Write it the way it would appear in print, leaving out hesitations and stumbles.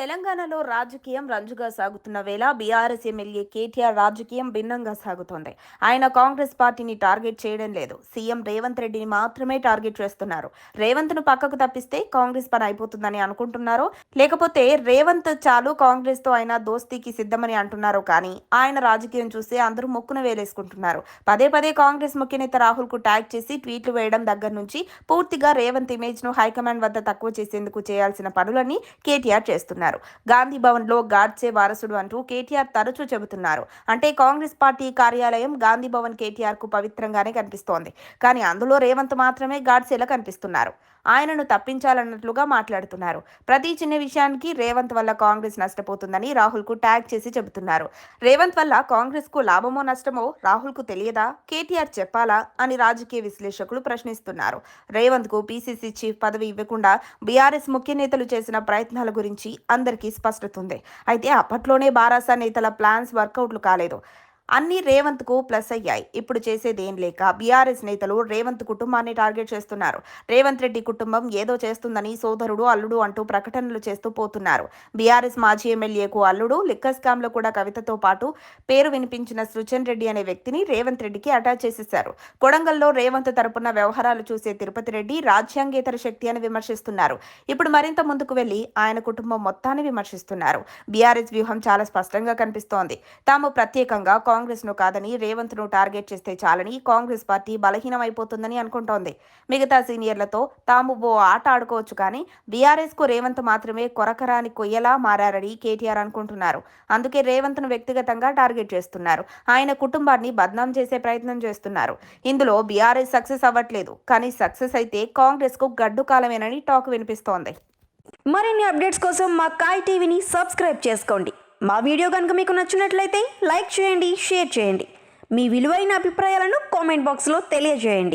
తెలంగాణలో రాజకీయం రంజుగా సాగుతున్న వేళ బీఆర్ఎస్ ఎమ్మెల్యే కేటీఆర్ రాజకీయం భిన్నంగా సాగుతోంది. ఆయన కాంగ్రెస్ పార్టీని టార్గెట్ చేయడం లేదు. సీఎం రేవంత్ రెడ్డిని మాత్రమే టార్గెట్ చేస్తున్నారు. రేవంత్ ను పక్కకు తప్పిస్తే కాంగ్రెస్ పని అయిపోతుందని అనుకుంటున్నారో, లేకపోతే రేవంత్ చాలు కాంగ్రెస్ తో ఆయన దోస్తీకి సిద్ధమని అంటున్నారో కానీ ఆయన రాజకీయం చూస్తే అందరూ మొక్కున వేలేసుకుంటున్నారు. పదే పదే కాంగ్రెస్ ముఖ్య నేత రాహుల్ కు ట్యాగ్ చేసి ట్వీట్లు వేయడం దగ్గర నుంచి పూర్తిగా రేవంత్ ఇమేజ్ ను హైకమాండ్ వద్ద తక్కువ చేసేందుకు చేయాల్సిన పనులన్నీ కేటీఆర్ చేస్తున్నారు. గాంధీ భవన్ లో గాడ్సే వారసుడు అంటూ కేటీఆర్ తరచూ చెబుతున్నారు. అంటే కాంగ్రెస్ పార్టీ కార్యాలయం గాంధీ భవన్ కేటీఆర్ కు పవిత్రంగానే కనిపిస్తోంది. కానీ అందులో రేవంత్ మాత్రమే గాడ్సేలా కనిపిస్తున్నారు. ఆయనను తప్పించాలన్నట్లుగా మాట్లాడుతున్నారు. ప్రతి చిన్న విషయానికి రేవంత్ వల్ల కాంగ్రెస్ నష్టపోతుందని రాహుల్ కు ట్యాగ్ చేసి చెబుతున్నారు. రేవంత్ వల్ల కాంగ్రెస్ కు లాభమో నష్టమో రాహుల్ కు తెలియదా, కేటీఆర్ చెప్పాలా అని రాజకీయ విశ్లేషకులు ప్రశ్నిస్తున్నారు. రేవంత్ కు పీసీసీ చీఫ్ పదవి ఇవ్వకుండా బీఆర్ఎస్ ముఖ్య నేతలు చేసిన ప్రయత్నాల గురించి అందరికీ స్పష్టత ఉంది. అయితే అప్పట్లోనే బారాసా నేతల ప్లాన్స్ వర్కౌట్లు కాలేదు. అన్ని రేవంత్ కు ప్లస్ అయ్యాయి. ఇప్పుడు చేసేదేం లేక బీఆర్ఎస్ నేతలు రేవంత్ కుటుంబాన్ని టార్గెట్ చేస్తున్నారు. రేవంత్ రెడ్డి కుటుంబం ఏదో చేస్తుందని సోదరుడు అల్లుడు అంటూ ప్రకటనలు చేస్తూ పోతున్నారు. బీఆర్ఎస్ మాజీ ఎమ్మెల్యేకు అల్లుడు లిక్కర్ స్కామ్ లో కూడా కవితతో పాటు పేరు వినిపించిన సృజన్ రెడ్డి అనే వ్యక్తిని రేవంత్ రెడ్డికి అటాచ్ చేసేశారు. కొడంగల్లో రేవంత్ తరపున వ్యవహారాలు చూసే తిరుపతి రెడ్డి రాజ్యాంగేతర శక్తి అని విమర్శిస్తున్నారు. ఇప్పుడు మరింత ముందుకు వెళ్లి ఆయన కుటుంబం మొత్తాన్ని విమర్శిస్తున్నారు. బీఆర్ఎస్ వ్యూహం చాలా స్పష్టంగా కనిపిస్తోంది. తాము ప్రత్యేకంగా కాంగ్రెస్ ను కాదని రేవంత్ ను టార్గెట్ చేస్తే చాలని కాంగ్రెస్ పార్టీ బలహీనమైపోతుందని అనుకుంటోంది. మిగతా సీనియర్లతో తాము ఓ ఆట ఆడుకోవచ్చు కానీ బీఆర్ఎస్ కు రేవంత్ మాత్రమే కొరకరాని కొయ్యలా మారారని కేటీఆర్ అనుకుంటున్నారు. అందుకే రేవంత్ ను వ్యక్తిగతంగా టార్గెట్ చేస్తున్నారు. ఆయన కుటుంబాన్ని బద్నాం చేసే ప్రయత్నం చేస్తున్నారు. ఇందులో బీఆర్ఎస్ సక్సెస్ అవ్వట్లేదు. కానీ సక్సెస్ అయితే కాంగ్రెస్ కు గడ్డు కాలమేనని టాక్ వినిపిస్తోంది. మరిన్ని అప్డేట్స్ కోసం మా కాయ్ టీవీని సబ్స్క్రైబ్ చేసుకోండి. మా వీడియో కనుక మీకు నచ్చినట్లయితే లైక్ చేయండి, షేర్ చేయండి. మీ విలువైన అభిప్రాయాలను కామెంట్ బాక్స్లో తెలియజేయండి.